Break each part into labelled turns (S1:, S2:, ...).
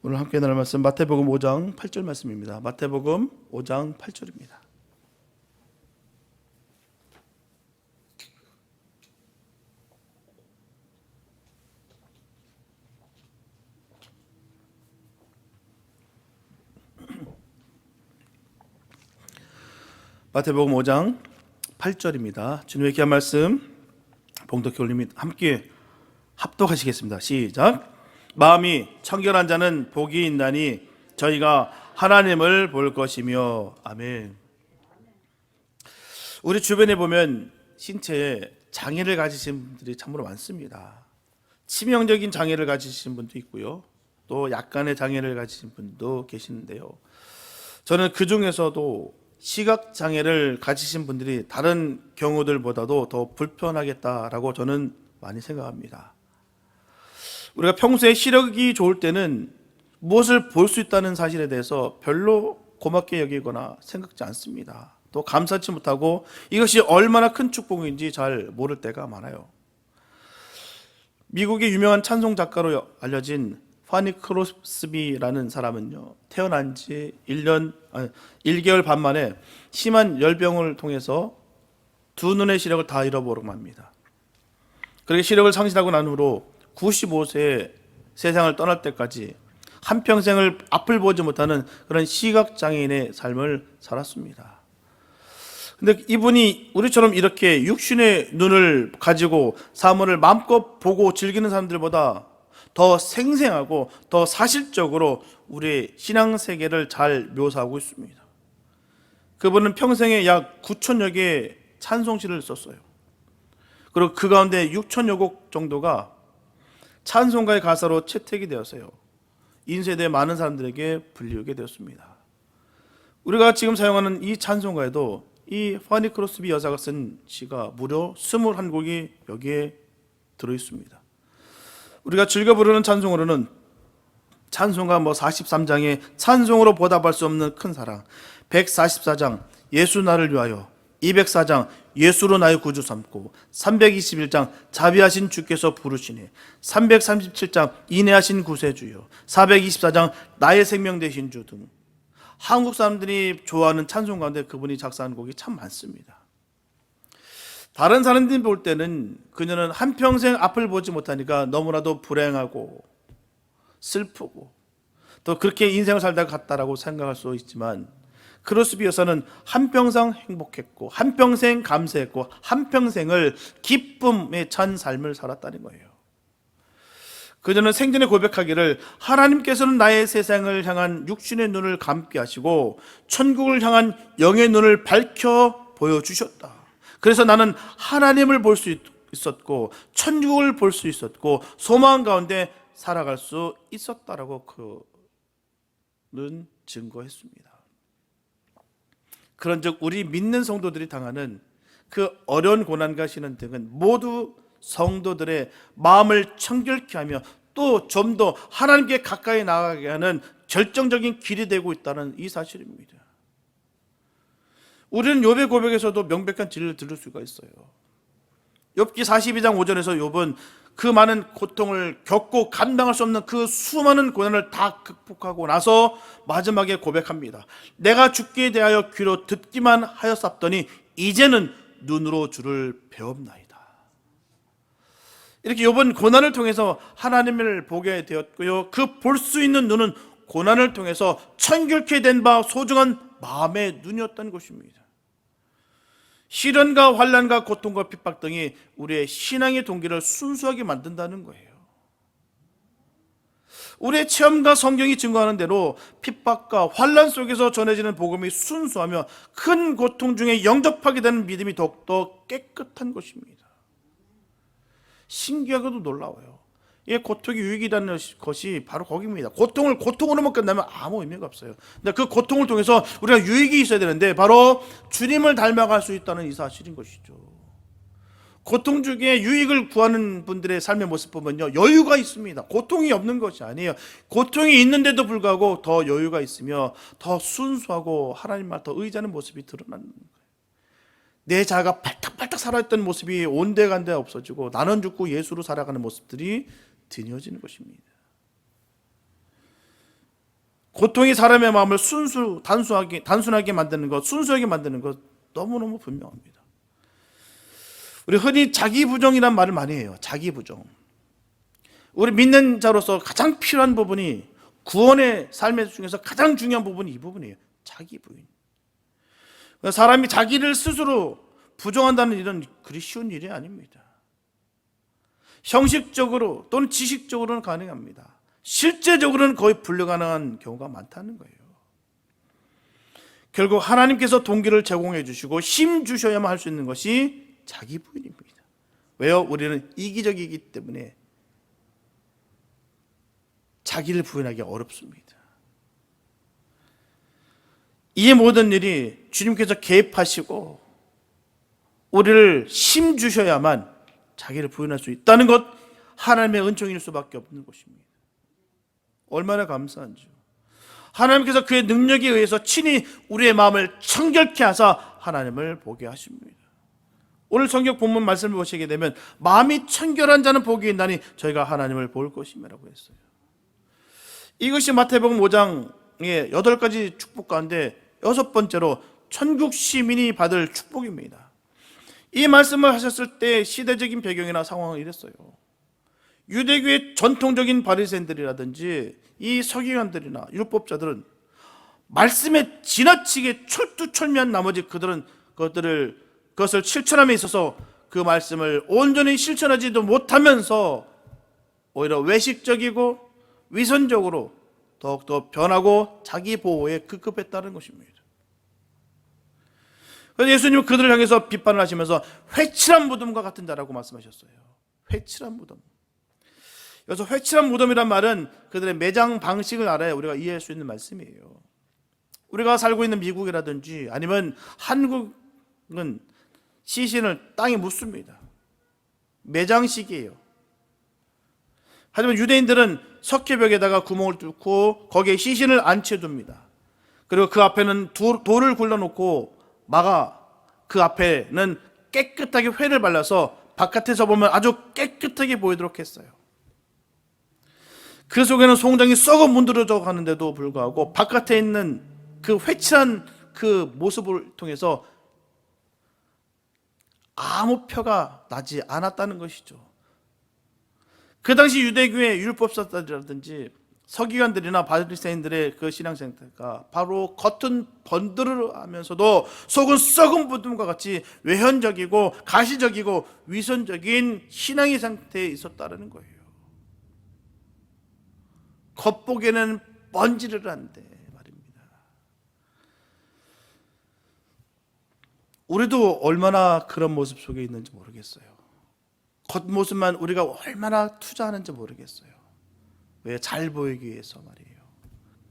S1: 오늘 함께 나눌 말씀 마태복음 5장 8절 말씀입니다. 마태복음 5장 8절입니다. 마태복음 5장 8절입니다. 주님의 귀한 말씀 봉독해 올림이 함께 합독하시겠습니다. 시작. 마음이 청결한 자는 복이 있나니 저희가 하나님을 볼 것이며. 아멘. 우리 주변에 보면 신체에 장애를 가지신 분들이 참으로 많습니다. 치명적인 장애를 가지신 분도 있고요, 또 약간의 장애를 가지신 분도 계시는데요, 저는 그 중에서도 시각장애를 가지신 분들이 다른 경우들보다도 더 불편하겠다라고 저는 많이 생각합니다. 우리가 평소에 시력이 좋을 때는 무엇을 볼 수 있다는 사실에 대해서 별로 고맙게 여기거나 생각지 않습니다. 또 감사치 못하고 이것이 얼마나 큰 축복인지 잘 모를 때가 많아요. 미국의 유명한 찬송 작가로 알려진 파니 크로스비라는 사람은요, 태어난 지 1개월 반 만에 심한 열병을 통해서 두 눈의 시력을 다 잃어버리고 맙니다. 그렇게 시력을 상실하고 난 후로 95세에 세상을 떠날 때까지 한평생을 앞을 보지 못하는 그런 시각장애인의 삶을 살았습니다. 근데 이분이 우리처럼 이렇게 육신의 눈을 가지고 사물을 마음껏 보고 즐기는 사람들보다 더 생생하고 더 사실적으로 우리의 신앙세계를 잘 묘사하고 있습니다. 그분은 평생에 약 9천여 개의 찬송시를 썼어요. 그리고 그 가운데 6천여 곡 정도가 찬송가의 가사로 채택이 되었어요. 인쇄돼 많은 사람들에게 불리우게 되었습니다. 우리가 지금 사용하는 이 찬송가에도 이 파니 크로스비 여사가 쓴 시가 무려 21곡이 여기에 들어있습니다. 우리가 즐겨 부르는 찬송으로는 찬송가 43장에 찬송으로 보답할 수 없는 큰 사랑, 144장 예수 나를 위하여, 204장 예수로 나의 구주 삼고, 321장 자비하신 주께서 부르시네, 337장 인애하신 구세주여, 424장 나의 생명 되신 주 등 한국 사람들이 좋아하는 찬송 가운데 그분이 작사한 곡이 참 많습니다. 다른 사람들이 볼 때는 그녀는 한평생 앞을 보지 못하니까 너무나도 불행하고 슬프고 또 그렇게 인생을 살다가 갔다라고 생각할 수 있지만, 크로스비 여사는 한평생 행복했고 한평생 감사했고 한평생을 기쁨에 찬 삶을 살았다는 거예요. 그녀는 생전에 고백하기를 하나님께서는 나의 세상을 향한 육신의 눈을 감게 하시고 천국을 향한 영의 눈을 밝혀 보여주셨다. 그래서 나는 하나님을 볼 수 있었고 천국을 볼 수 있었고 소망 가운데 살아갈 수 있었다라고 그는 증거했습니다. 그런즉 우리 믿는 성도들이 당하는 그 어려운 고난과 시련 등은 모두 성도들의 마음을 청결케 하며 또 좀 더 하나님께 가까이 나아가게 하는 결정적인 길이 되고 있다는 이 사실입니다. 우리는 욥의 고백에서도 명백한 진리를 들을 수가 있어요. 욥기 42장 5절에서 욥은 그 많은 고통을 겪고 감당할 수 없는 그 수많은 고난을 다 극복하고 나서 마지막에 고백합니다. 내가 죽기에 대하여 귀로 듣기만 하였사더니 이제는 눈으로 주를 배웠나이다. 이렇게 욥은 고난을 통해서 하나님을 보게 되었고요, 그 볼 수 있는 눈은 고난을 통해서 청결케 된 바 소중한 마음의 눈이었던 것입니다. 시련과 환난과 고통과 핍박 등이 우리의 신앙의 동기를 순수하게 만든다는 거예요. 우리의 체험과 성경이 증거하는 대로 핍박과 환난 속에서 전해지는 복음이 순수하며 큰 고통 중에 영접하게 되는 믿음이 더욱더 깨끗한 것입니다. 신기하고도 놀라워요. 이 고통이 유익이라는 것이 바로 거기입니다. 고통으로만 끝나면 아무 의미가 없어요. 근데 그 고통을 통해서 우리가 유익이 있어야 되는데 바로 주님을 닮아갈 수 있다는 이 사실인 것이죠. 고통 중에 유익을 구하는 분들의 삶의 모습 보면요, 여유가 있습니다. 고통이 없는 것이 아니에요. 고통이 있는데도 불구하고 더 여유가 있으며 더 순수하고 하나님 말 더 의지하는 모습이 드러나는 거예요. 내 자아가 발딱발딱 살아있던 모습이 온데간데 없어지고 나는 죽고 예수로 살아가는 모습들이 드러지는 것입니다. 고통이 사람의 마음을 단순하게 만드는 것, 순수하게 만드는 것 너무너무 분명합니다. 우리 흔히 자기부정이란 말을 많이 해요. 자기부정. 우리 믿는 자로서 가장 필요한 부분이, 구원의 삶의 중에서 가장 중요한 부분이 이 부분이에요. 자기 부인. 사람이 자기를 스스로 부정한다는 일은 그리 쉬운 일이 아닙니다. 형식적으로 또는 지식적으로는 가능합니다. 실제적으로는 거의 불가능한 경우가 많다는 거예요. 결국 하나님께서 동기를 제공해 주시고 힘 주셔야만 할 수 있는 것이 자기 부인입니다. 왜요? 우리는 이기적이기 때문에 자기를 부인하기 어렵습니다. 이 모든 일이 주님께서 개입하시고 우리를 힘 주셔야만 자기를 부인할 수 있다는 것, 하나님의 은총일 수밖에 없는 것입니다. 얼마나 감사한지요. 하나님께서 그의 능력에 의해서 친히 우리의 마음을 청결케 하사 하나님을 보게 하십니다. 오늘 성경 본문 말씀을 보시게 되면 마음이 청결한 자는 복이 있나니 저희가 하나님을 볼 것임이라고 했어요. 이것이 마태복음 5장의 8가지 축복 가운데 6번째로 천국 시민이 받을 축복입니다. 이 말씀을 하셨을 때 시대적인 배경이나 상황은 이랬어요. 유대교의 전통적인 바리새인들이라든지 이 서기관들이나 율법자들은 말씀에 지나치게 철두철미한 나머지 그것을 실천함에 있어서 그 말씀을 온전히 실천하지도 못하면서 오히려 외식적이고 위선적으로 더욱더 변하고 자기 보호에 급급했다는 것입니다. 그래서 예수님은 그들을 향해서 비판을 하시면서 회칠한 무덤과 같은 자라고 말씀하셨어요. 회칠한 무덤. 여기서 회칠한 무덤이란 말은 그들의 매장 방식을 알아야 우리가 이해할 수 있는 말씀이에요. 우리가 살고 있는 미국이라든지 아니면 한국은 시신을 땅에 묻습니다. 매장식이에요. 하지만 유대인들은 석회벽에다가 구멍을 뚫고 거기에 시신을 안치해둡니다. 그리고 그 앞에는 돌을 굴러놓고 그 앞에는 깨끗하게 회를 발라서 바깥에서 보면 아주 깨끗하게 보이도록 했어요. 그 속에는 송장이 썩어 문드러져 가는데도 불구하고 바깥에 있는 그 회칠한 그 모습을 통해서 아무 표가 나지 않았다는 것이죠. 그 당시 유대교의 율법사들이라든지 서기관들이나 바리새인들의 그 신앙 상태가 바로 겉은 번드르하면서도 속은 썩은 무덤과 같이 외현적이고 가시적이고 위선적인 신앙의 상태에 있었다는 거예요. 겉보기에는 번지르르한데 말입니다. 우리도 얼마나 그런 모습 속에 있는지 모르겠어요. 겉모습만 우리가 얼마나 투자하는지 모르겠어요. 왜? 잘 보이기 위해서 말이에요.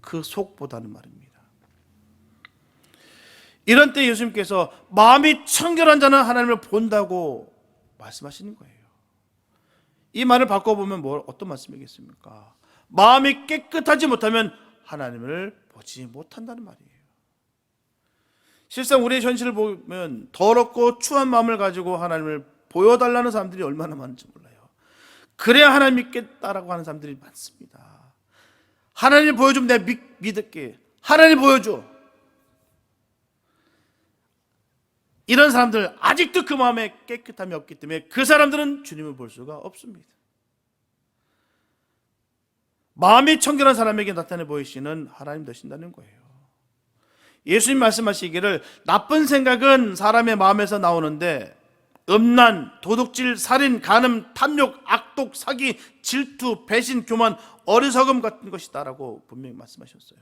S1: 그 속보다는 말입니다. 이런 때 예수님께서 마음이 청결한 자는 하나님을 본다고 말씀하시는 거예요. 이 말을 바꿔보면 어떤 말씀이겠습니까? 마음이 깨끗하지 못하면 하나님을 보지 못한다는 말이에요. 실상 우리의 현실을 보면 더럽고 추한 마음을 가지고 하나님을 보여달라는 사람들이 얼마나 많은지 몰라요. 그래야 하나님 믿겠다라고 하는 사람들이 많습니다. 하나님 보여주면 내가 믿을게. 하나님 보여줘. 이런 사람들 아직도 그 마음에 깨끗함이 없기 때문에 그 사람들은 주님을 볼 수가 없습니다. 마음이 청결한 사람에게 나타내 보이시는 하나님 되신다는 거예요. 예수님 말씀하시기를 나쁜 생각은 사람의 마음에서 나오는데 음란, 도둑질, 살인, 간음, 탐욕, 악독, 사기, 질투, 배신, 교만, 어리석음 같은 것이다라고 분명히 말씀하셨어요.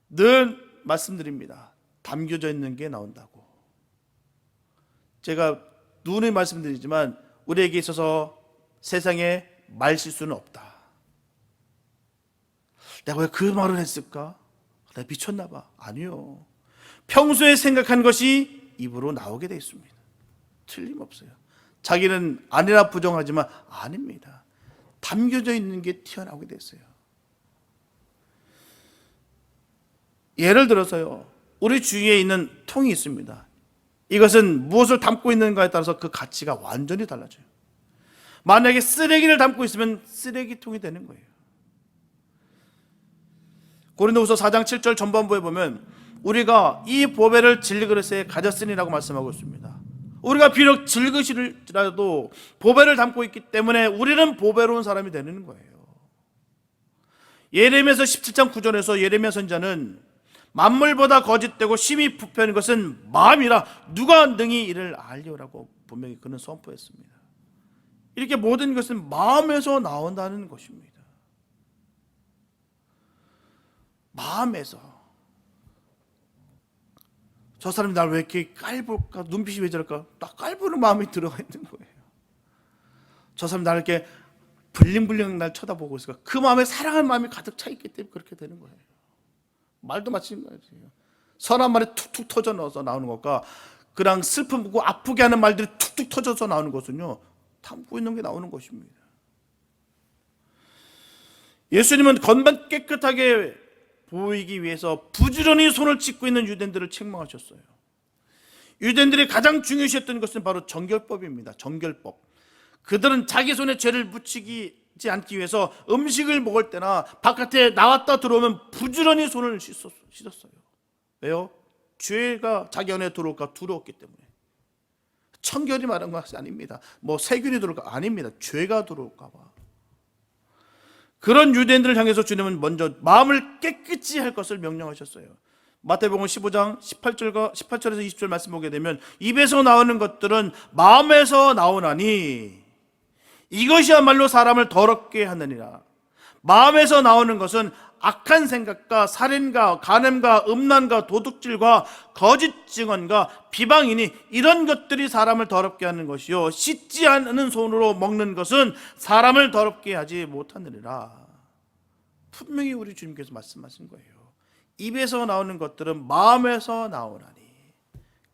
S1: 늘 말씀드립니다. 담겨져 있는 게 나온다고. 제가 누누이 말씀드리지만 우리에게 있어서 세상에 말실수는 없다. 내가 왜 그 말을 했을까? 내가 미쳤나 봐. 아니요. 평소에 생각한 것이 입으로 나오게 되어 있습니다. 틀림없어요. 자기는 아니라 부정하지만 아닙니다. 담겨져 있는 게 튀어나오게 됐어요. 예를 들어서요. 우리 주위에 있는 통이 있습니다. 이것은 무엇을 담고 있는가에 따라서 그 가치가 완전히 달라져요. 만약에 쓰레기를 담고 있으면 쓰레기통이 되는 거예요. 고린도후서 4장 7절 전반부에 보면 우리가 이 보배를 질그릇에 가졌으니라고 말씀하고 있습니다. 우리가 비록 질그릇이라도 보배를 담고 있기 때문에 우리는 보배로운 사람이 되는 거예요. 예레미야서 17장 9절에서 예레미야 선지자는 만물보다 거짓되고 심히 부패한 것은 마음이라 누가 능히 이를 알리오라고 분명히 그는 선포했습니다. 이렇게 모든 것은 마음에서 나온다는 것입니다. 마음에서. 저 사람이 날 왜 이렇게 깔볼까? 눈빛이 왜 저럴까? 딱 깔보는 마음이 들어가 있는 거예요. 저 사람이 나를 이렇게 블링블링 날 쳐다보고 있을까? 그 마음에 사랑하는 마음이 가득 차 있기 때문에 그렇게 되는 거예요. 말도 마찬가지예요. 선한 말이 툭툭 터져 넣어서 나오는 것과 그냥 슬픔고 아프게 하는 말들이 툭툭 터져서 나오는 것은요, 담고 있는 게 나오는 것입니다. 예수님은 겉만 깨끗하게 보이기 위해서 부지런히 손을 씻고 있는 유대인들을 책망하셨어요. 유대인들이 가장 중요시했던 것은 바로 정결법입니다. 정결법. 그들은 자기 손에 죄를 묻히지 않기 위해서 음식을 먹을 때나 바깥에 나왔다 들어오면 부지런히 손을 씻었어요. 왜요? 죄가 자기 안에 들어올까 두려웠기 때문에. 청결이 말한 것이 아닙니다. 뭐 세균이 들어올까 아닙니다. 죄가 들어올까 봐. 그런 유대인들을 향해서 주님은 먼저 마음을 깨끗이 할 것을 명령하셨어요. 마태복음 15장 18절에서 20절 말씀 보게 되면 입에서 나오는 것들은 마음에서 나오나니 이것이야말로 사람을 더럽게 하느니라. 마음에서 나오는 것은 악한 생각과 살인과 간음과 음란과 도둑질과 거짓 증언과 비방이니 이런 것들이 사람을 더럽게 하는 것이요 씻지 않은 손으로 먹는 것은 사람을 더럽게 하지 못하느니라. 분명히 우리 주님께서 말씀하신 거예요. 입에서 나오는 것들은 마음에서 나오나니.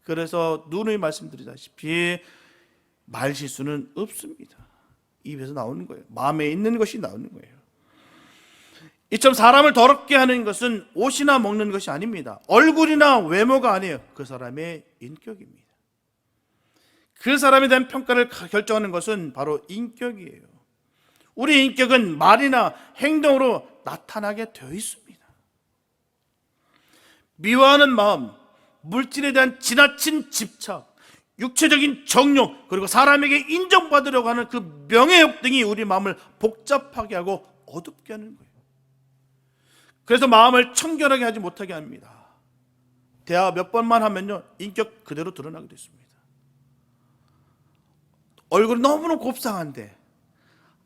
S1: 그래서 누누이 말씀드리다시피 말실수는 없습니다. 입에서 나오는 거예요. 마음에 있는 것이 나오는 거예요. 이처럼 사람을 더럽게 하는 것은 옷이나 먹는 것이 아닙니다. 얼굴이나 외모가 아니에요. 그 사람의 인격입니다. 그 사람에 대한 평가를 결정하는 것은 바로 인격이에요. 우리 인격은 말이나 행동으로 나타나게 되어 있습니다. 미워하는 마음, 물질에 대한 지나친 집착, 육체적인 정욕, 그리고 사람에게 인정받으려고 하는 그 명예욕 등이 우리 마음을 복잡하게 하고 어둡게 하는 거예요. 그래서 마음을 청결하게 하지 못하게 합니다. 대화 몇 번만 하면요 인격 그대로 드러나게 됐습니다. 얼굴이 너무나 곱상한데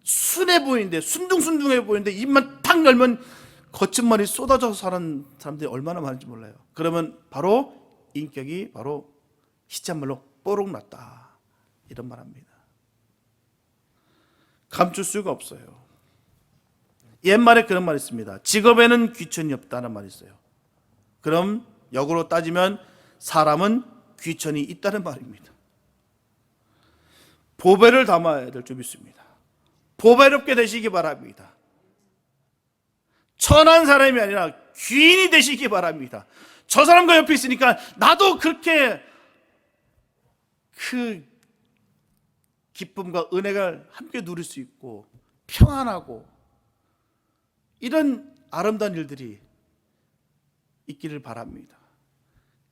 S1: 순해 보이는데 순둥순둥해 보이는데 입만 탁 열면 거친 말이 쏟아져서 사는 사람들이 얼마나 많은지 몰라요. 그러면 바로 인격이 바로 시참말로 뽀록 났다 이런 말합니다. 감출 수가 없어요. 옛말에 그런 말이 있습니다. 직업에는 귀천이 없다는 말이 있어요. 그럼 역으로 따지면 사람은 귀천이 있다는 말입니다. 보배를 담아야 될 줄 믿습니다. 보배롭게 되시기 바랍니다. 천한 사람이 아니라 귀인이 되시기 바랍니다. 저 사람과 옆에 있으니까 나도 그렇게 그 기쁨과 은혜를 함께 누릴 수 있고 평안하고 이런 아름다운 일들이 있기를 바랍니다.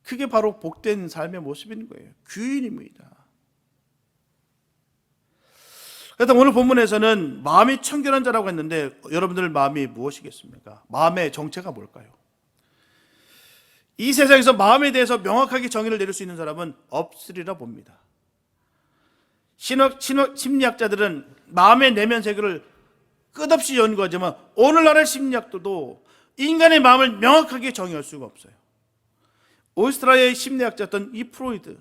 S1: 그게 바로 복된 삶의 모습인 거예요. 귀인입니다. 그래서 오늘 본문에서는 마음이 청결한 자라고 했는데 여러분들 마음이 무엇이겠습니까? 마음의 정체가 뭘까요? 이 세상에서 마음에 대해서 명확하게 정의를 내릴 수 있는 사람은 없으리라 봅니다. 심리학자들은 마음의 내면 세계를 끝없이 연구하지만 오늘날의 심리학도 인간의 마음을 명확하게 정의할 수가 없어요. 오스트리아의 심리학자였던 이 프로이드,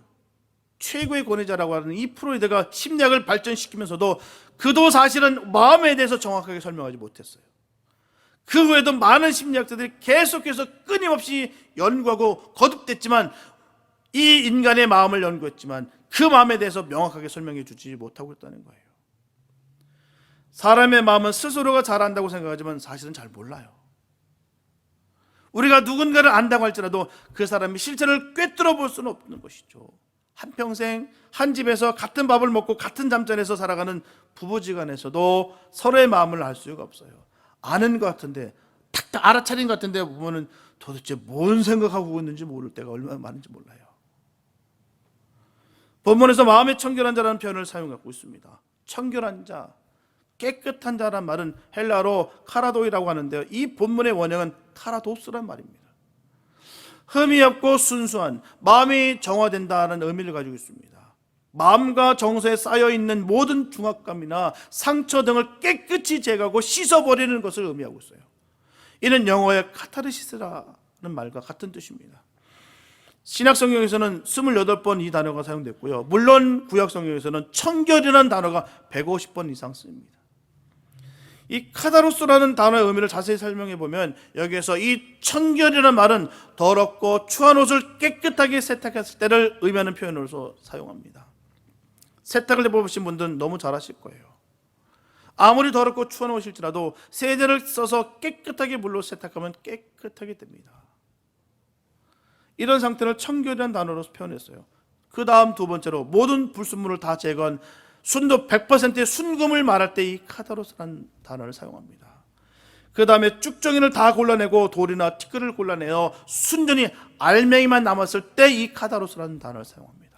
S1: 최고의 권위자라고 하는 이 프로이드가 심리학을 발전시키면서도 그도 사실은 마음에 대해서 정확하게 설명하지 못했어요. 그 후에도 많은 심리학자들이 계속해서 끊임없이 연구하고 거듭됐지만 이 인간의 마음을 연구했지만 그 마음에 대해서 명확하게 설명해 주지 못하고 있다는 거예요. 사람의 마음은 스스로가 잘 안다고 생각하지만 사실은 잘 몰라요. 우리가 누군가를 안다고 할지라도 그 사람이 실체를 꿰뚫어 볼 수는 없는 것이죠. 한평생 한 집에서 같은 밥을 먹고 같은 잠자리에서 살아가는 부부지간에서도 서로의 마음을 알 수가 없어요. 아는 것 같은데 탁탁 알아차린 것 같은데 보면은 도대체 뭔 생각하고 있는지 모를 때가 얼마나 많은지 몰라요. 본문에서 마음이 청결한 자라는 표현을 사용하고 있습니다. 청결한 자, 깨끗한 자란 말은 헬라어로 카라도이라고 하는데요, 이 본문의 원형은 카라도스란 말입니다. 흠이 없고 순수한, 마음이 정화된다는 의미를 가지고 있습니다. 마음과 정서에 쌓여있는 모든 중압감이나 상처 등을 깨끗이 제거하고 씻어버리는 것을 의미하고 있어요. 이는 영어의 카타르시스라는 말과 같은 뜻입니다. 신약성경에서는 28번 이 단어가 사용됐고요, 물론 구약성경에서는 청결이라는 단어가 150번 이상 씁니다. 이 카다로스라는 단어의 의미를 자세히 설명해 보면 여기에서 이 청결이라는 말은 더럽고 추한 옷을 깨끗하게 세탁했을 때를 의미하는 표현으로서 사용합니다. 세탁을 해보신 분들은 너무 잘 아실 거예요. 아무리 더럽고 추한 옷일지라도 세제를 써서 깨끗하게 물로 세탁하면 깨끗하게 됩니다. 이런 상태를 청결이라는 단어로 표현했어요. 그 다음 두 번째로 모든 불순물을 다 제거한 순도 100%의 순금을 말할 때 이 카다로스라는 단어를 사용합니다. 그 다음에 쭉정이를 다 골라내고 돌이나 티끌을 골라내어 순전히 알맹이만 남았을 때 이 카다로스라는 단어를 사용합니다.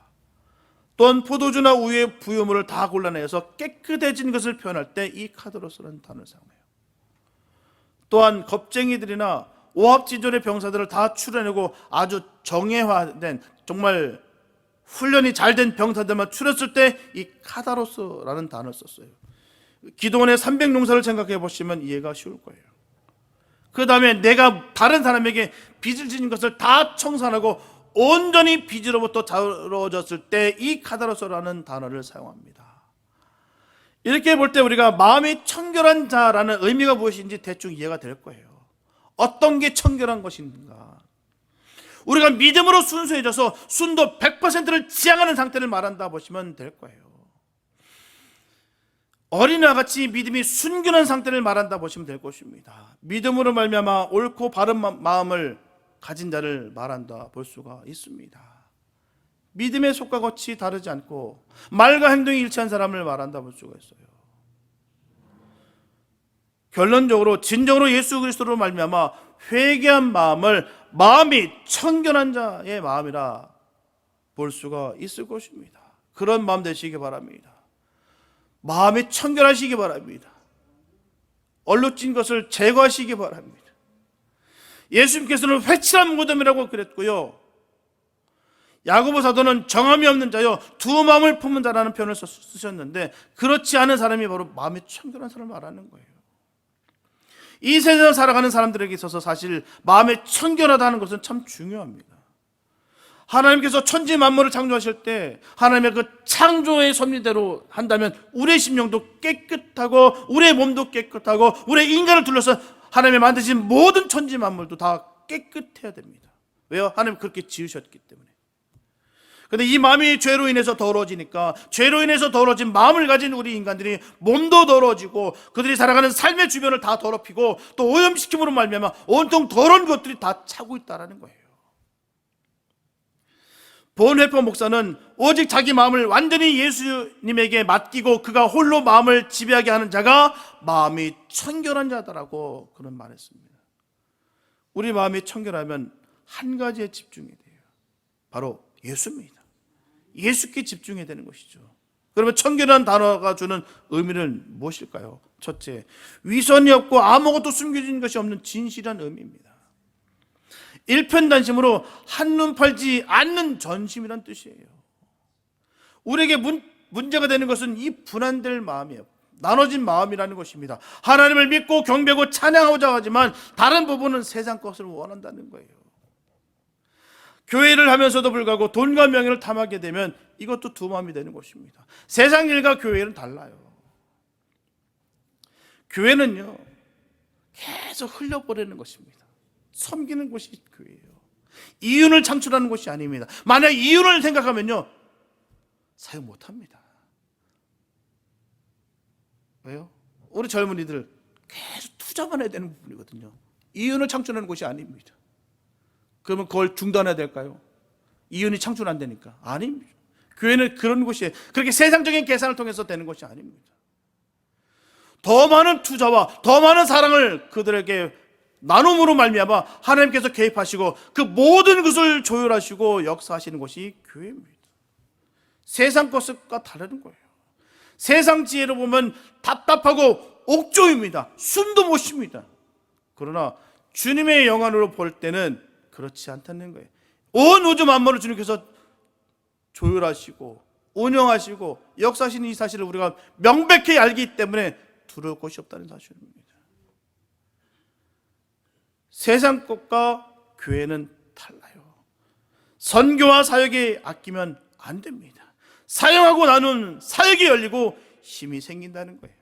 S1: 또한 포도주나 우유의 부유물을 다 골라내서 깨끗해진 것을 표현할 때 이 카다로스라는 단어를 사용해요. 또한 겁쟁이들이나 오합지졸의 병사들을 다 추려내고 아주 정예화된, 정말 훈련이 잘 된 병사들만 추렸을 때 이 카다로스라는 단어를 썼어요. 기도원의 300용사를 생각해 보시면 이해가 쉬울 거예요. 그 다음에 내가 다른 사람에게 빚을 지는 것을 다 청산하고 온전히 빚으로부터 자유로워졌을 때 이 카다로스라는 단어를 사용합니다. 이렇게 볼 때 우리가 마음이 청결한 자라는 의미가 무엇인지 대충 이해가 될 거예요. 어떤 게 청결한 것인가? 우리가 믿음으로 순수해져서 순도 100%를 지향하는 상태를 말한다 보시면 될 거예요. 어린아이와 같이 믿음이 순결한 상태를 말한다 보시면 될 것입니다. 믿음으로 말미암아 옳고 바른 마음을 가진 자를 말한다 볼 수가 있습니다. 믿음의 속과 겉이 다르지 않고 말과 행동이 일치한 사람을 말한다 볼 수가 있어요. 결론적으로 진정으로 예수 그리스도로 말미암아 회개한 마음을 마음이 청결한 자의 마음이라 볼 수가 있을 것입니다. 그런 마음 되시기 바랍니다. 마음이 청결하시기 바랍니다. 얼룩진 것을 제거하시기 바랍니다. 예수님께서는 회칠한 무덤이라고 그랬고요, 야고보 사도는 정함이 없는 자요 두 마음을 품은 자라는 표현을 쓰셨는데, 그렇지 않은 사람이 바로 마음이 청결한 사람을 말하는 거예요. 이 세상을 살아가는 사람들에게 있어서 사실 마음이 청결하다는 것은 참 중요합니다. 하나님께서 천지 만물을 창조하실 때 하나님의 그 창조의 섭리대로 한다면 우리의 심령도 깨끗하고 우리의 몸도 깨끗하고 우리의 인간을 둘러서 하나님이 만드신 모든 천지 만물도 다 깨끗해야 됩니다. 왜요? 하나님 그렇게 지으셨기 때문에. 그런데 이 마음이 죄로 인해서 더러워지니까 죄로 인해서 더러워진 마음을 가진 우리 인간들이 몸도 더러워지고 그들이 살아가는 삶의 주변을 다 더럽히고 또 오염시킴으로 말미암아 온통 더러운 것들이 다 차고 있다는 거예요. 본회포 목사는 오직 자기 마음을 완전히 예수님에게 맡기고 그가 홀로 마음을 지배하게 하는 자가 마음이 청결한 자다라고 그런 말했습니다. 우리 마음이 청결하면 한 가지에 집중이 돼요. 바로 예수입니다. 예수께 집중해야 되는 것이죠. 그러면 청결한 단어가 주는 의미는 무엇일까요? 첫째, 위선이 없고 아무것도 숨겨진 것이 없는 진실한 의미입니다. 일편단심으로 한눈 팔지 않는 전심이란 뜻이에요. 우리에게 문제가 되는 것은 이 분한될 마음이에요. 나눠진 마음이라는 것입니다. 하나님을 믿고 경배하고 찬양하고자 하지만 다른 부분은 세상 것을 원한다는 거예요. 교회를 하면서도 불구하고 돈과 명예를 탐하게 되면 이것도 두 마음이 되는 것입니다. 세상 일과 교회는 달라요. 교회는요 계속 흘려보내는 것입니다. 섬기는 것이 교회예요. 이윤을 창출하는 것이 아닙니다. 만약 이윤을 생각하면요 사용 못합니다. 왜요? 우리 젊은이들 계속 투자만 해야 되는 부분이거든요. 이윤을 창출하는 것이 아닙니다. 그러면 그걸 중단해야 될까요? 이윤이 창출 안 되니까. 아닙니다. 교회는 그런 곳이에요. 그렇게 세상적인 계산을 통해서 되는 것이 아닙니다. 더 많은 투자와 더 많은 사랑을 그들에게 나눔으로 말미암아 하나님께서 개입하시고 그 모든 것을 조율하시고 역사하시는 것이 교회입니다. 세상 것과 다르는 거예요. 세상 지혜로 보면 답답하고 옥조입니다. 숨도 못 쉽니다. 그러나 주님의 영안으로 볼 때는 그렇지 않다는 거예요. 온 우주 만물을 주님께서 조율하시고 운영하시고 역사하시는 이 사실을 우리가 명백히 알기 때문에 두려울 것이 없다는 사실입니다. 세상 것과 교회는 달라요. 선교와 사역에 아끼면 안 됩니다. 사용하고 나눈 사역이 열리고 힘이 생긴다는 거예요.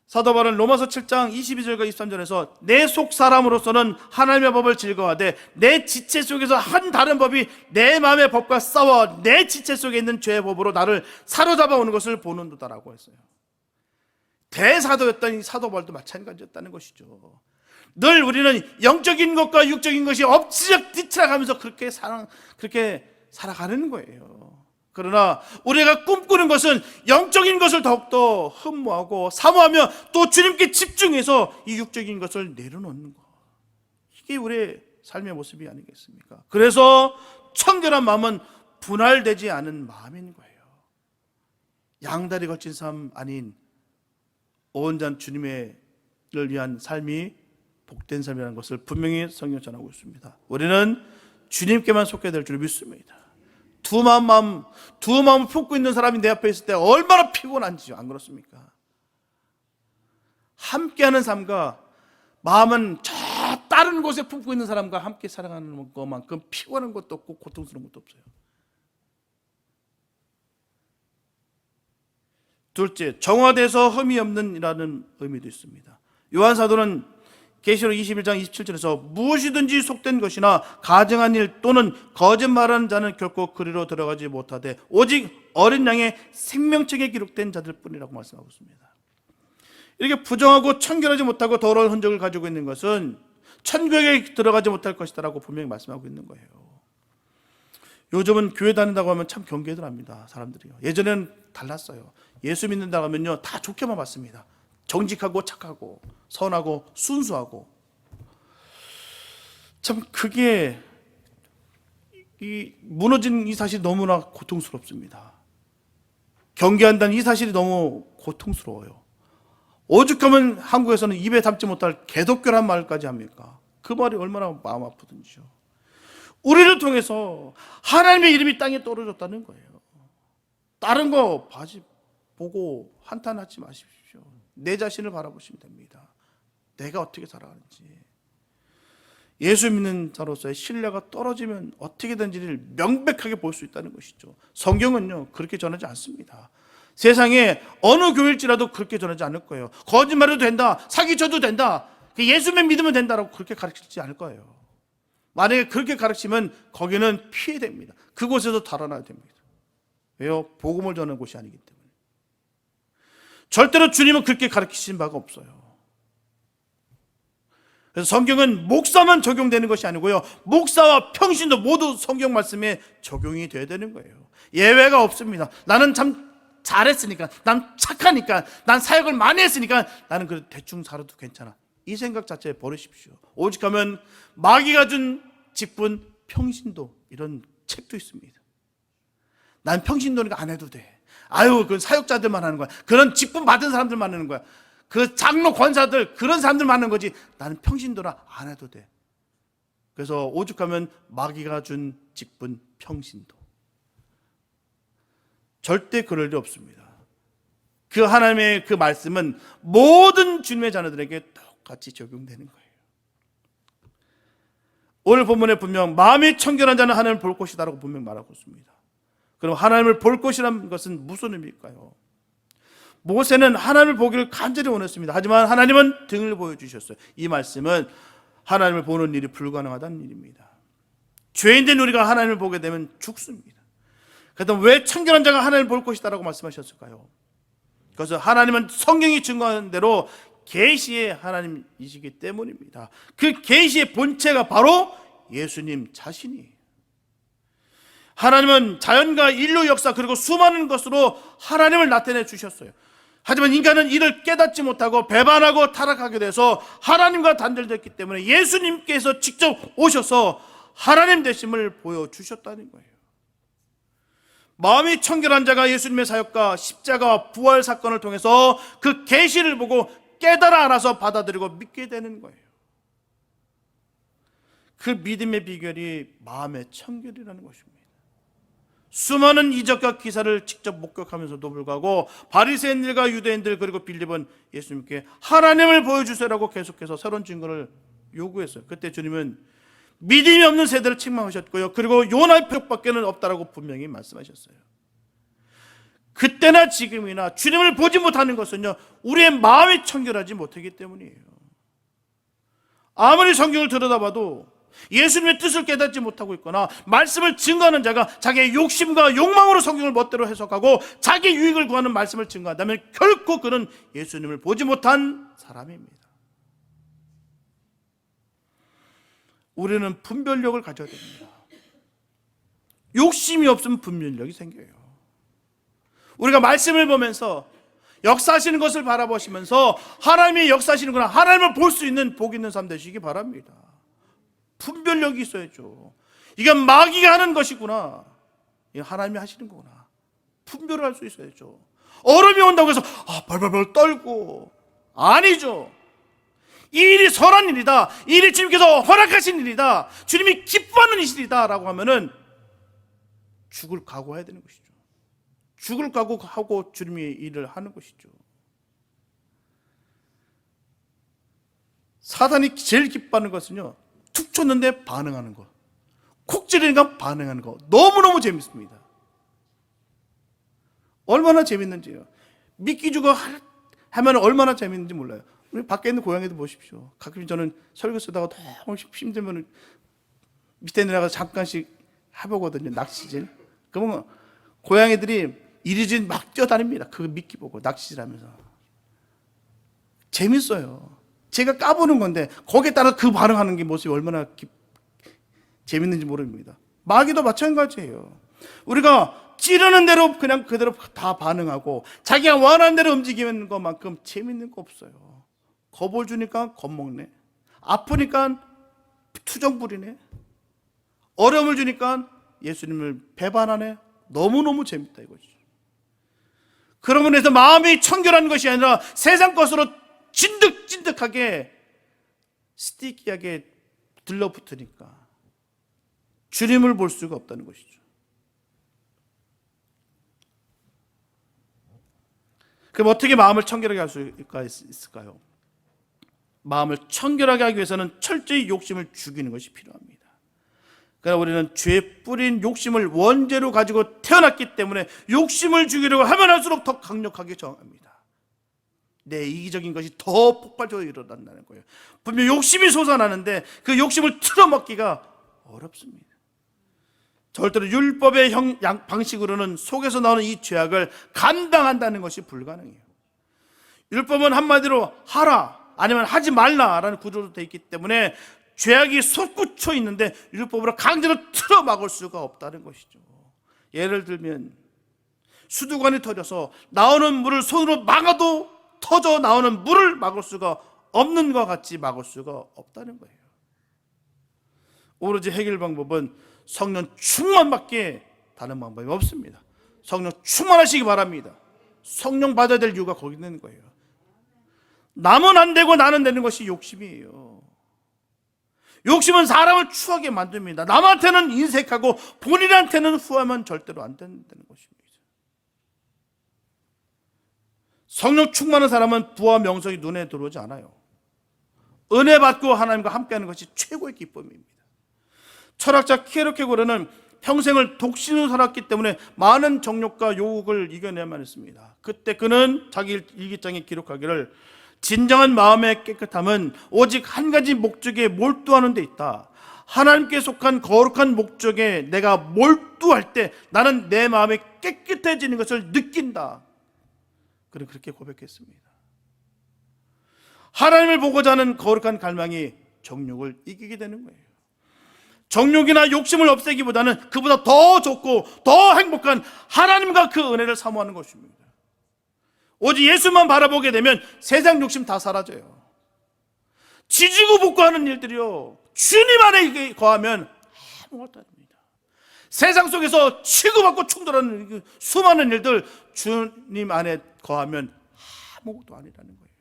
S1: 사도 바울은 로마서 7장 22절과 23절에서 내 속 사람으로서는 하나님의 법을 즐거워하되 내 지체 속에서 한 다른 법이 내 마음의 법과 싸워 내 지체 속에 있는 죄의 법으로 나를 사로잡아 오는 것을 보는도다라고 했어요. 대사도였던 이 사도 바울도 마찬가지였다는 것이죠. 늘 우리는 영적인 것과 육적인 것이 엎치락 뒤치락하면서 그렇게 살아가는 거예요. 그러나 우리가 꿈꾸는 것은 영적인 것을 더욱더 흠모하고 사모하며 또 주님께 집중해서 이 육적인 것을 내려놓는 것, 이게 우리의 삶의 모습이 아니겠습니까? 그래서 청결한 마음은 분할되지 않은 마음인 거예요. 양다리 걸친 삶 아닌 온전 주님을 위한 삶이 복된 삶이라는 것을 분명히 성경에 전하고 있습니다. 우리는 주님께만 속해야 될 줄 믿습니다. 두 마음을 품고 있는 사람이 내 앞에 있을 때 얼마나 피곤한지요. 안 그렇습니까? 함께하는 삶과 마음은 저 다른 곳에 품고 있는 사람과 함께 살아가는 것만큼 피곤한 것도 없고 고통스러운 것도 없어요. 둘째, 정화돼서 흠이 없는 이라는 의미도 있습니다. 요한 사도는 계시록 21장 27절에서 무엇이든지 속된 것이나 가증한 일 또는 거짓말하는 자는 결코 그리로 들어가지 못하되 오직 어린 양의 생명책에 기록된 자들 뿐이라고 말씀하고 있습니다. 이렇게 부정하고 청결하지 못하고 더러운 흔적을 가지고 있는 것은 천국에 들어가지 못할 것이다라고 분명히 말씀하고 있는 거예요. 요즘은 교회 다닌다고 하면 참 경계들 합니다. 사람들이요. 예전에는 달랐어요. 예수 믿는다고 하면요 다 좋게만 봤습니다. 정직하고 착하고 선하고 순수하고. 참 그게 무너진 이 사실이 너무나 고통스럽습니다. 경계한다는 이 사실이 너무 고통스러워요. 오죽하면 한국에서는 입에 담지 못할 개독교란 말까지 합니까? 그 말이 얼마나 마음 아프든지요. 우리를 통해서 하나님의 이름이 땅에 떨어졌다는 거예요. 다른 거 보고 한탄하지 마십시오. 내 자신을 바라보시면 됩니다. 내가 어떻게 살아가는지. 예수 믿는 자로서의 신뢰가 떨어지면 어떻게 된지를 명백하게 볼 수 있다는 것이죠. 성경은요 그렇게 전하지 않습니다. 세상에 어느 교회일지라도 그렇게 전하지 않을 거예요. 거짓말해도 된다, 사기쳐도 된다, 예수만 믿으면 된다라고 그렇게 가르치지 않을 거예요. 만약에 그렇게 가르치면 거기는 피해됩니다. 그곳에서 달아나야 됩니다. 왜요? 복음을 전하는 곳이 아니기 때문에. 절대로 주님은 그렇게 가르치신 바가 없어요. 그래서 성경은 목사만 적용되는 것이 아니고요, 목사와 평신도 모두 성경 말씀에 적용이 돼야 되는 거예요. 예외가 없습니다. 나는 참 잘했으니까, 난 착하니까, 난 사역을 많이 했으니까 나는 그 대충 살아도 괜찮아, 이 생각 자체에 버리십시오. 오직하면 마귀가 준 직분 평신도, 이런 책도 있습니다. 난 평신도니까 안 해도 돼. 아유, 그건 사역자들만 하는 거야. 그런 직분 받은 사람들만 하는 거야. 그 장로 권사들, 그런 사람들만 하는 거지. 나는 평신도라 안 해도 돼. 그래서 오죽하면 마귀가 준 직분 평신도. 절대 그럴 리 없습니다. 그 하나님의 그 말씀은 모든 주님의 자녀들에게 똑같이 적용되는 거예요. 오늘 본문에 분명 마음이 청결한 자는 하나님을 볼 것이다라고 분명 말하고 있습니다. 그럼 하나님을 볼 것이라는 것은 무슨 의미일까요? 모세는 하나님을 보기를 간절히 원했습니다. 하지만 하나님은 등을 보여주셨어요. 이 말씀은 하나님을 보는 일이 불가능하다는 일입니다. 죄인된 우리가 하나님을 보게 되면 죽습니다. 그래서 왜 청결한 자가 하나님을 볼 것이다라고 말씀하셨을까요? 그래서 하나님은 성경이 증거하는 대로 계시의 하나님이시기 때문입니다. 그 계시의 본체가 바로 예수님 자신이에요. 하나님은 자연과 인류 역사 그리고 수많은 것으로 하나님을 나타내 주셨어요. 하지만 인간은 이를 깨닫지 못하고 배반하고 타락하게 돼서 하나님과 단절됐기 때문에 예수님께서 직접 오셔서 하나님 되심을 보여주셨다는 거예요. 마음이 청결한 자가 예수님의 사역과 십자가 부활 사건을 통해서 그 계시를 보고 깨달아 알아서 받아들이고 믿게 되는 거예요. 그 믿음의 비결이 마음의 청결이라는 것입니다. 수많은 이적과 기사를 직접 목격하면서도 불구하고 바리새인들과 유대인들 그리고 빌립은 예수님께 하나님을 보여주세요라고 계속해서 새로운 증거를 요구했어요. 그때 주님은 믿음이 없는 세대를 책망하셨고요, 그리고 요나의 표적밖에는 없다라고 분명히 말씀하셨어요. 그때나 지금이나 주님을 보지 못하는 것은요, 우리의 마음이 청결하지 못하기 때문이에요. 아무리 성경을 들여다봐도 예수님의 뜻을 깨닫지 못하고 있거나 말씀을 증거하는 자가 자기의 욕심과 욕망으로 성경을 멋대로 해석하고 자기 유익을 구하는 말씀을 증거한다면 결코 그는 예수님을 보지 못한 사람입니다. 우리는 분별력을 가져야 됩니다. 욕심이 없으면 분별력이 생겨요. 우리가 말씀을 보면서 역사하시는 것을 바라보시면서 하나님이 역사하시는구나, 하나님을 볼 수 있는 복 있는 삶 되시기 바랍니다. 분별력이 있어야죠. 이게 마귀가 하는 것이구나, 이게 하나님이 하시는 거구나, 분별을 할 수 있어야죠. 얼음이 온다고 해서 벌벌벌 떨고, 아니죠. 이 일이 선한 일이다, 이 일이 주님께서 허락하신 일이다, 주님이 기뻐하는 일이다 라고 하면은 죽을 각오해야 되는 것이죠. 죽을 각오하고 주님이 일을 하는 것이죠. 사단이 제일 기뻐하는 것은요, 툭 쳤는데 반응하는 것, 콕 찌르니까 반응하는 것, 너무너무 재밌습니다. 얼마나 재밌는지요. 믿기 주고 하면 얼마나 재밌는지 몰라요. 우리 밖에 있는 고양이들 보십시오. 가끔 저는 설교 쓰다가 너무 힘들면 밑에 내려가서 잠깐씩 해보거든요, 낚시질. 그러면 고양이들이 이리저리 막 뛰어다닙니다. 그거 미끼 보고 낚시질하면서. 재밌어요. 제가 까보는 건데 거기에 따라 그 반응하는 게 모습이 얼마나 재밌는지 모릅니다. 마귀도 마찬가지예요. 우리가 찌르는 대로 그냥 그대로 다 반응하고 자기가 원하는 대로 움직이는 것만큼 재밌는 거 없어요. 겁을 주니까 겁먹네, 아프니까 투정 부리네, 어려움을 주니까 예수님을 배반하네. 너무너무 재밌다 이거죠. 그런 면에서 마음이 청결한 것이 아니라 세상 것으로 진득진득하게 스티키하게 들러붙으니까 주님을 볼 수가 없다는 것이죠. 그럼 어떻게 마음을 청결하게 할 수가 있을까요? 마음을 청결하게 하기 위해서는 철저히 욕심을 죽이는 것이 필요합니다. 그러나 우리는 죄 뿌린 욕심을 원죄로 가지고 태어났기 때문에 욕심을 죽이려고 하면 할수록 더 강력하게 저항합니다. 내 이기적인 것이 더 폭발적으로 일어난다는 거예요. 분명 욕심이 솟아나는데 그 욕심을 틀어먹기가 어렵습니다. 절대로 율법의 방식으로는 속에서 나오는 이 죄악을 감당한다는 것이 불가능해요. 율법은 한마디로 하라 아니면 하지 말라라는 구조로 되어 있기 때문에 죄악이 솟구쳐 있는데 율법으로 강제로 틀어막을 수가 없다는 것이죠. 예를 들면 수도관이 터져서 나오는 물을 손으로 막아도 터져 나오는 물을 막을 수가 없는 것 같이 막을 수가 없다는 거예요. 오로지 해결 방법은 성령 충만밖에 다른 방법이 없습니다. 성령 충만하시기 바랍니다. 성령 받아야 될 이유가 거기 있는 거예요. 남은 안 되고 나는 되는 것이 욕심이에요. 욕심은 사람을 추하게 만듭니다. 남한테는 인색하고 본인한테는 후하면 절대로 안 된다는 것입니다. 성령 충만한 사람은 부와 명성이 눈에 들어오지 않아요. 은혜 받고 하나님과 함께하는 것이 최고의 기쁨입니다. 철학자 키에르케고르는 평생을 독신으로 살았기 때문에 많은 정욕과 유혹을 이겨내야만 했습니다. 그때 그는 자기 일기장에 기록하기를 진정한 마음의 깨끗함은 오직 한 가지 목적에 몰두하는 데 있다. 하나님께 속한 거룩한 목적에 내가 몰두할 때 나는 내 마음이 깨끗해지는 것을 느낀다. 그는 그렇게 고백했습니다. 하나님을 보고자 하는 거룩한 갈망이 정욕을 이기게 되는 거예요. 정욕이나 욕심을 없애기보다는 그보다 더 좋고 더 행복한 하나님과 그 은혜를 사모하는 것입니다. 오직 예수만 바라보게 되면 세상 욕심 다 사라져요. 지지고 볶고하는 일들이요, 주님 안에 거하면 아무것도 아닙니다. 세상 속에서 치고받고 충돌하는 그 수많은 일들, 주님 안에 거하면 아무것도 아니라는 거예요.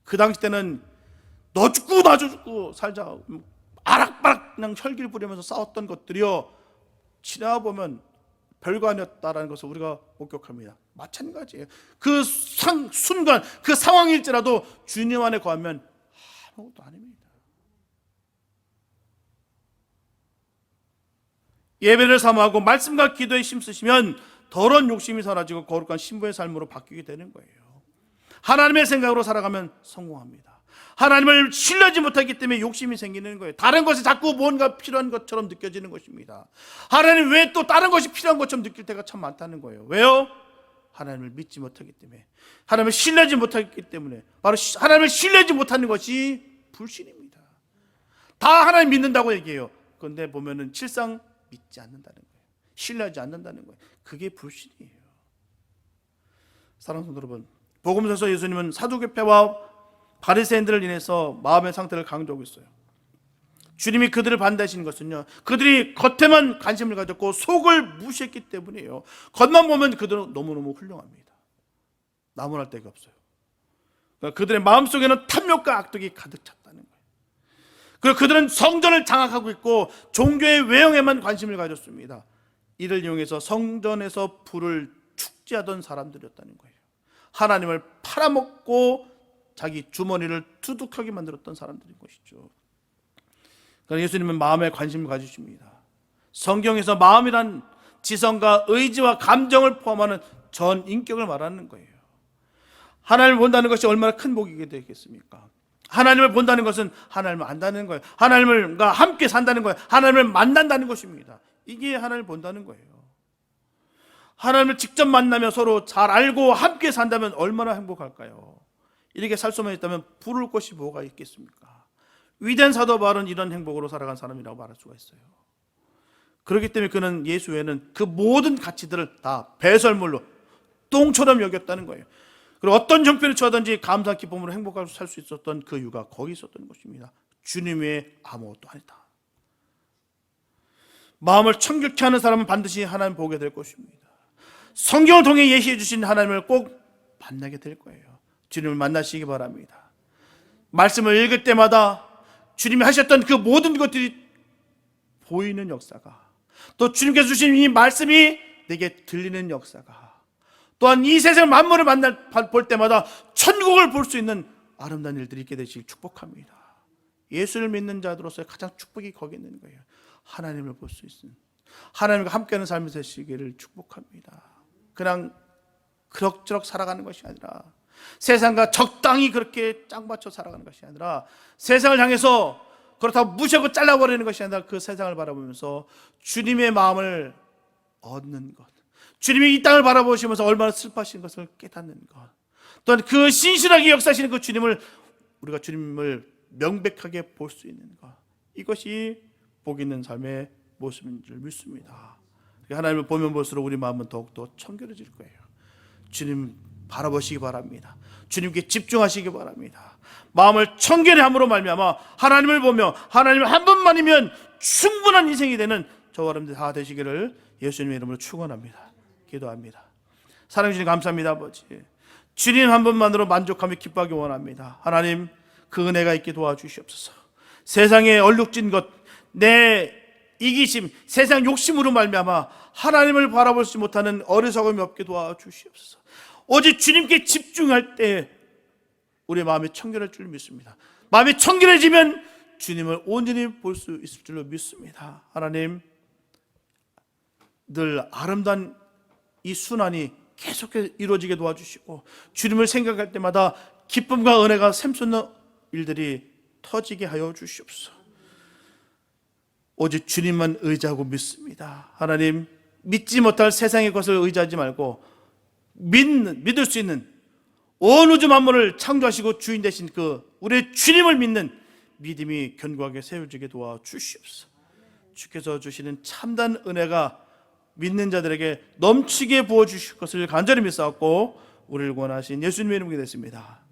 S1: 그 당시 때는 너 죽고 나 죽고 살자, 아락바락 그냥 혈기를 부리면서 싸웠던 것들이요, 지나보면 별거 아니었다라는 것을 우리가 목격합니다. 마찬가지예요. 그 순간, 그 상황일지라도 주님 안에 거하면 아무것도 아닙니다. 예배를 사모하고 말씀과 기도에 힘쓰시면 더러운 욕심이 사라지고 거룩한 신부의 삶으로 바뀌게 되는 거예요. 하나님의 생각으로 살아가면 성공합니다. 하나님을 신뢰하지 못하기 때문에 욕심이 생기는 거예요. 다른 것이 자꾸 뭔가 필요한 것처럼 느껴지는 것입니다. 하나님 왜 또 다른 것이 필요한 것처럼 느낄 때가 참 많다는 거예요. 왜요? 하나님을 믿지 못하기 때문에, 하나님을 신뢰하지 못하기 때문에. 바로 하나님을 신뢰하지 못하는 것이 불신입니다. 다 하나님 믿는다고 얘기해요. 그런데 보면은 실상 믿지 않는다는 거예요. 신뢰하지 않는다는 거예요. 그게 불신이에요. 사랑하는 성도 여러분, 복음서에서 예수님은 사두개파와 바리새인들을 인해서 마음의 상태를 강조하고 있어요. 주님이 그들을 반대하신 것은요, 그들이 겉에만 관심을 가졌고 속을 무시했기 때문이에요. 겉만 보면 그들은 너무너무 훌륭합니다. 나무랄 데가 없어요. 그러니까 그들의 마음속에는 탐욕과 악독이 가득 찼다는 거예요. 그리고 그들은 성전을 장악하고 있고 종교의 외형에만 관심을 가졌습니다. 이를 이용해서 성전에서 불을 축제하던 사람들이었다는 거예요. 하나님을 팔아먹고 자기 주머니를 두둑하게 만들었던 사람들인 것이죠. 그러나 예수님은 마음에 관심을 가지십니다. 성경에서 마음이란 지성과 의지와 감정을 포함하는 전 인격을 말하는 거예요. 하나님을 본다는 것이 얼마나 큰 복이게 되겠습니까? 하나님을 본다는 것은 하나님을 안다는 거예요. 하나님과 함께 산다는 거예요. 하나님을 만난다는 것입니다. 이게 하나님을 본다는 거예요. 하나님을 직접 만나며 서로 잘 알고 함께 산다면 얼마나 행복할까요? 이렇게 살 수만 있다면 부를 것이 뭐가 있겠습니까? 위대한 사도 바울은 이런 행복으로 살아간 사람이라고 말할 수가 있어요. 그렇기 때문에 그는 예수 외에는 그 모든 가치들을 다 배설물로 똥처럼 여겼다는 거예요. 그리고 어떤 형편을 처하든지 감사 기쁨으로 행복하게 살 수 있었던 그 이유가 거기 있었던 것입니다. 주님 외에 아무것도 아니다. 마음을 청결케 하는 사람은 반드시 하나님 보게 될 것입니다. 성경을 통해 예시해 주신 하나님을 꼭 만나게 될 거예요. 주님을 만나시기 바랍니다. 말씀을 읽을 때마다 주님이 하셨던 그 모든 것들이 보이는 역사가, 또 주님께서 주신 이 말씀이 내게 들리는 역사가, 또한 이 세상 만물을 볼 때마다 천국을 볼 수 있는 아름다운 일들이 있게 되시길 축복합니다. 예수를 믿는 자들로서의 가장 축복이 거기 있는 거예요. 하나님을 볼 수 있는, 하나님과 함께하는 삶이 되시기를 축복합니다. 그냥 그럭저럭 살아가는 것이 아니라, 세상과 적당히 그렇게 짝 맞춰 살아가는 것이 아니라, 세상을 향해서 그렇다고 무시하고 잘라버리는 것이 아니라 그 세상을 바라보면서 주님의 마음을 얻는 것, 주님이 이 땅을 바라보시면서 얼마나 슬퍼하신 것을 깨닫는 것, 또한 그 신실하게 역사하시는 그 주님을, 우리가 주님을 명백하게 볼 수 있는 것, 이것이 복 있는 삶의 모습인 줄 믿습니다. 하나님을 보면 볼수록 우리 마음은 더욱더 청결해질 거예요. 주님 바라보시기 바랍니다. 주님께 집중하시기 바랍니다. 마음을 청결히 함으로 말미암아 하나님을 보며 하나님을 한 번만이면 충분한 인생이 되는 저와 여러분들 다 되시기를 예수님의 이름으로 축원합니다. 기도합니다. 사랑해 주님 감사합니다. 아버지, 주님 한 번만으로 만족하며 기뻐하기 원합니다. 하나님, 그 은혜가 있게 도와주시옵소서. 세상에 얼룩진 것, 내 이기심, 세상 욕심으로 말미암아 하나님을 바라보지 못하는 어리석음이 없게 도와주시옵소서. 오직 주님께 집중할 때 우리의 마음이 청결할 줄 믿습니다. 마음이 청결해지면 주님을 온전히 볼 수 있을 줄로 믿습니다. 하나님, 늘 아름다운 이 순환이 계속해서 이루어지게 도와주시고, 주님을 생각할 때마다 기쁨과 은혜가 샘솟는 일들이 터지게 하여 주시옵소서. 오직 주님만 의지하고 믿습니다. 하나님, 믿지 못할 세상의 것을 의지하지 말고 믿을 수 있는 온 우주 만물을 창조하시고 주인 되신 그 우리의 주님을 믿는 믿음이 견고하게 세워지게 도와주시옵소서. 주께서 주시는 참된 은혜가 믿는 자들에게 넘치게 부어주실 것을 간절히 믿사옵고 우리를 구원하신 예수님의 이름으로 기도했습니다.